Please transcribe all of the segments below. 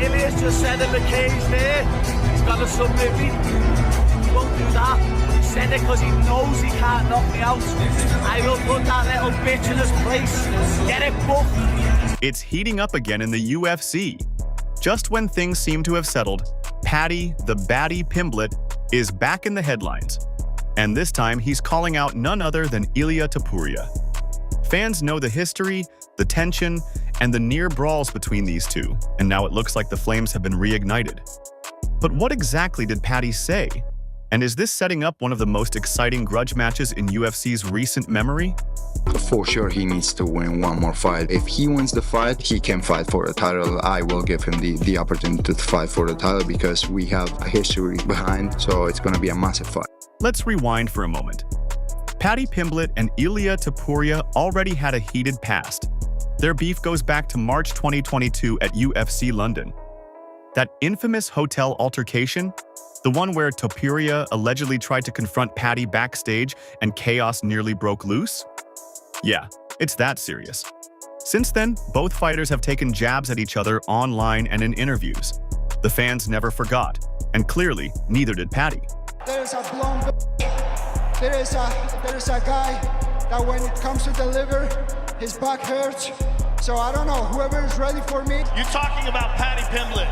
Ilias just said in the cage there, he's got a submit me. He won't do that. He said it because he knows he can't knock me out. I will put that little bitch in his place. Get it booked. It's heating up again in the UFC. Just when things seem to have settled, Paddy, the Paddy Pimblett, is back in the headlines. And this time, he's calling out none other than Ilia Topuria. Fans know the history, the tension, and the near brawls between these two, and now it looks like the flames have been reignited. But what exactly did Paddy say? And is this setting up one of the most exciting grudge matches in UFC's recent memory? For sure, he needs to win one more fight. If he wins the fight, he can fight for the title. I will give him the opportunity to fight for the title because we have a history behind, so it's going to be a massive fight. Let's rewind for a moment. Paddy Pimblett and Ilia Topuria already had a heated past. Their beef goes back to March 2022 at UFC London. That infamous hotel altercation, the one where Topuria allegedly tried to confront Paddy backstage and chaos nearly broke loose? Yeah, it's that serious. Since then, both fighters have taken jabs at each other online and in interviews. The fans never forgot, and clearly, neither did Paddy. There's a blonde bitch. There is a guy that when it comes to deliver, his back hurts. So I don't know, whoever is ready for me. You're talking about Paddy Pimblett.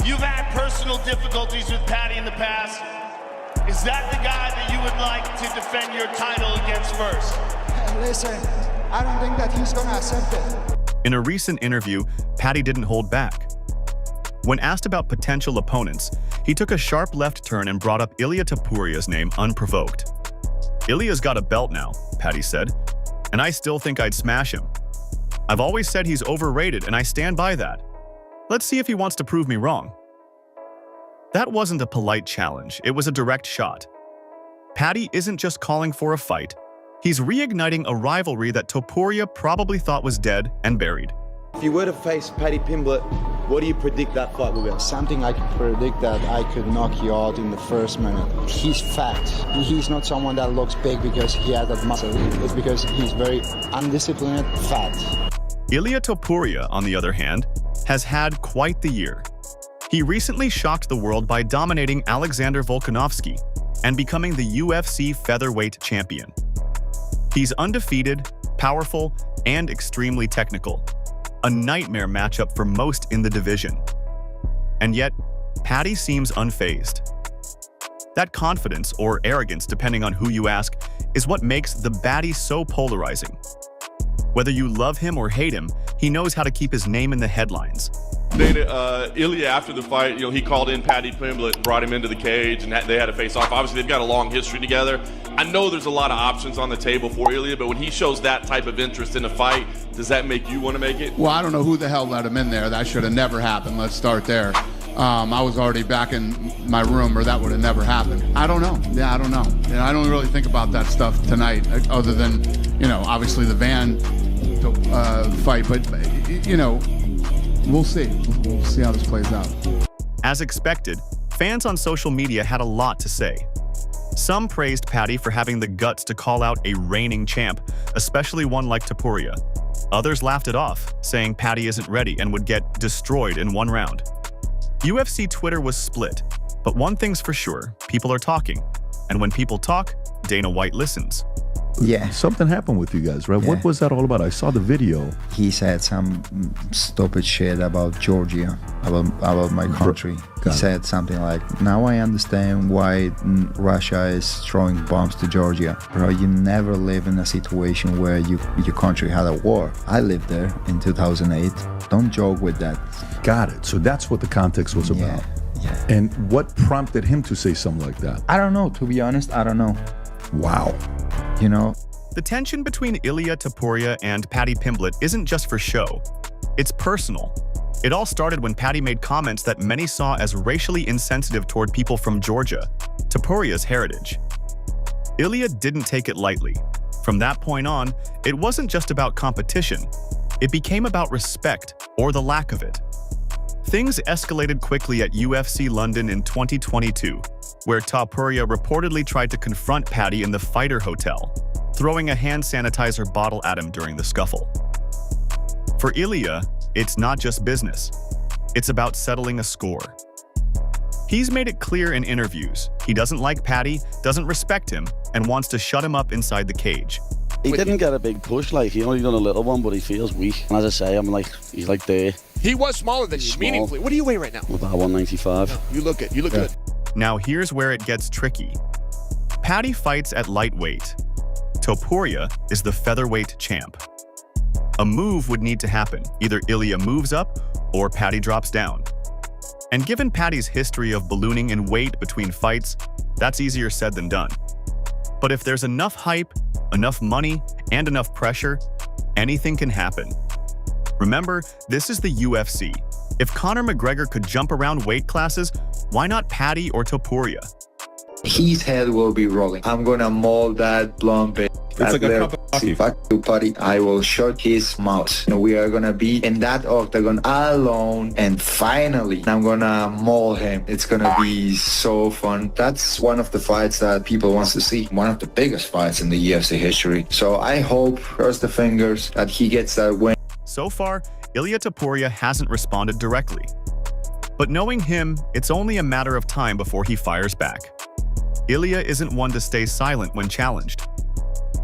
You've had personal difficulties with Paddy in the past. Is that the guy that you would like to defend your title against first? Listen, I don't think that he's gonna accept it. In a recent interview, Paddy didn't hold back. When asked about potential opponents, he took a sharp left turn and brought up Ilia Topuria's name unprovoked. Ilia's got a belt now, Paddy said, and I still think I'd smash him. I've always said he's overrated, and I stand by that. Let's see if he wants to prove me wrong. That wasn't a polite challenge, it was a direct shot. Paddy isn't just calling for a fight, he's reigniting a rivalry that Topuria probably thought was dead and buried. If you were to face Paddy Pimblett, what do you predict that fight will be? Something I could predict that I could knock you out in the first minute. He's fat. He's not someone that looks big because he has that muscle. It's because he's very undisciplined, fat. Ilia Topuria, on the other hand, has had quite the year. He recently shocked the world by dominating Alexander Volkanovski and becoming the UFC featherweight champion. He's undefeated, powerful, and extremely technical. A nightmare matchup for most in the division. And yet, Paddy seems unfazed. That confidence, or arrogance depending on who you ask, is what makes the Baddy so polarizing. Whether you love him or hate him, he knows how to keep his name in the headlines. Ilia, after the fight, he called in Paddy Pimblett, brought him into the cage, and they had a face-off. Obviously, they've got a long history together. I know there's a lot of options on the table for Ilia, but when he shows that type of interest in a fight, does that make you want to make it? Well, I don't know who the hell let him in there. That should have never happened. Let's start there. I was already back in my room, or that would have never happened. I don't know. Yeah, I don't know. I don't really think about that stuff tonight, other than, obviously the Van fight. But, we'll see. We'll see how this plays out. As expected, fans on social media had a lot to say. Some praised Paddy for having the guts to call out a reigning champ, especially one like Topuria. Others laughed it off, saying Paddy isn't ready and would get destroyed in one round. UFC Twitter was split, but one thing's for sure, people are talking. And when people talk, Dana White listens. Yeah. Something happened with you guys, right? Yeah. What was that all about? I saw the video. He said some stupid shit about Georgia, about my country. He said something like, now I understand why Russia is throwing bombs to Georgia. Bro, you never live in a situation where your country had a war. I lived there in 2008. Don't joke with that. Got it. So that's what the context was about. Yeah. And what prompted him to say something like that? I don't know, to be honest, I don't know. Wow. The tension between Ilia Topuria and Paddy Pimblett isn't just for show. It's personal. It all started when Paddy made comments that many saw as racially insensitive toward people from Georgia, Topuria's heritage. Ilia didn't take it lightly. From that point on, it wasn't just about competition. It became about respect, or the lack of it. Things escalated quickly at UFC London in 2022, where Topuria reportedly tried to confront Paddy in the Fighter Hotel, throwing a hand sanitizer bottle at him during the scuffle. For Ilia, it's not just business. It's about settling a score. He's made it clear in interviews he doesn't like Paddy, doesn't respect him, and wants to shut him up inside the cage. He didn't get a big push, like he only done a little one, but he feels weak. And as I say, he's like there. He was smaller than you, meaningfully. What do you weigh right now? About 195. You look good. You look good. Now here's where it gets tricky. Paddy fights at lightweight. Topuria is the featherweight champ. A move would need to happen. Either Ilia moves up or Paddy drops down. And given Paddy's history of ballooning in weight between fights, that's easier said than done. But if there's enough hype, enough money, and enough pressure, anything can happen. Remember, this is the UFC. If Conor McGregor could jump around weight classes, why not Paddy or Topuria? His head will be rolling. I'm gonna maul that blonde bitch. It's like a cup of coffee. If I do, Paddy, I will shut his mouth. We are gonna be in that octagon alone, and finally, I'm gonna maul him. It's gonna be so fun. That's one of the fights that people wants to see. One of the biggest fights in the UFC history. So I hope, cross the fingers, that he gets that win. So far, Ilia Topuria hasn't responded directly. But knowing him, it's only a matter of time before he fires back. Ilia isn't one to stay silent when challenged.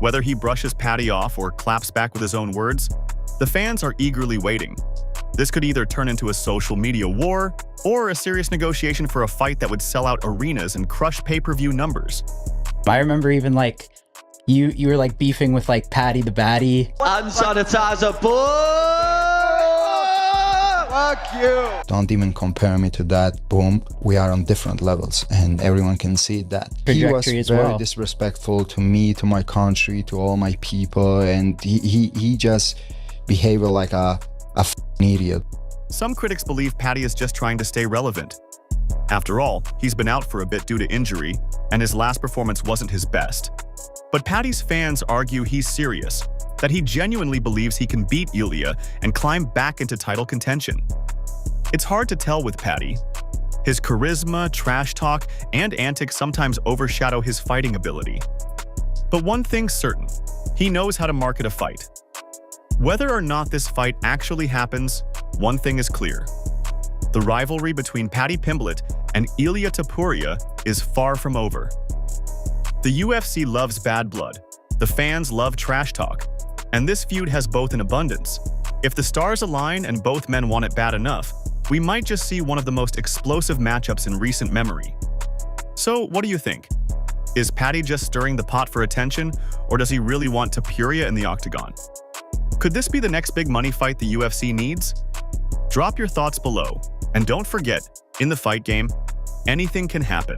Whether he brushes Paddy off or claps back with his own words, the fans are eagerly waiting. This could either turn into a social media war or a serious negotiation for a fight that would sell out arenas and crush pay-per-view numbers. I remember even like you were like beefing with like Paddy the Baddy. Hand sanitizer, boy! Fuck you! Don't even compare me to that. Boom. We are on different levels and everyone can see that. He was very disrespectful to me, to my country, to all my people, and he just behaved like a idiot. Some critics believe Paddy is just trying to stay relevant. After all, he's been out for a bit due to injury, and his last performance wasn't his best. But Paddy's fans argue he's serious, that he genuinely believes he can beat Ilia and climb back into title contention. It's hard to tell with Paddy. His charisma, trash talk, and antics sometimes overshadow his fighting ability. But one thing's certain, he knows how to market a fight. Whether or not this fight actually happens, one thing is clear. The rivalry between Paddy Pimblett and Ilia Topuria is far from over. The UFC loves bad blood, the fans love trash talk, and this feud has both in abundance. If the stars align and both men want it bad enough, we might just see one of the most explosive matchups in recent memory. So, what do you think? Is Paddy just stirring the pot for attention, or does he really want Topuria in the Octagon? Could this be the next big money fight the UFC needs? Drop your thoughts below, and don't forget, in the fight game, anything can happen.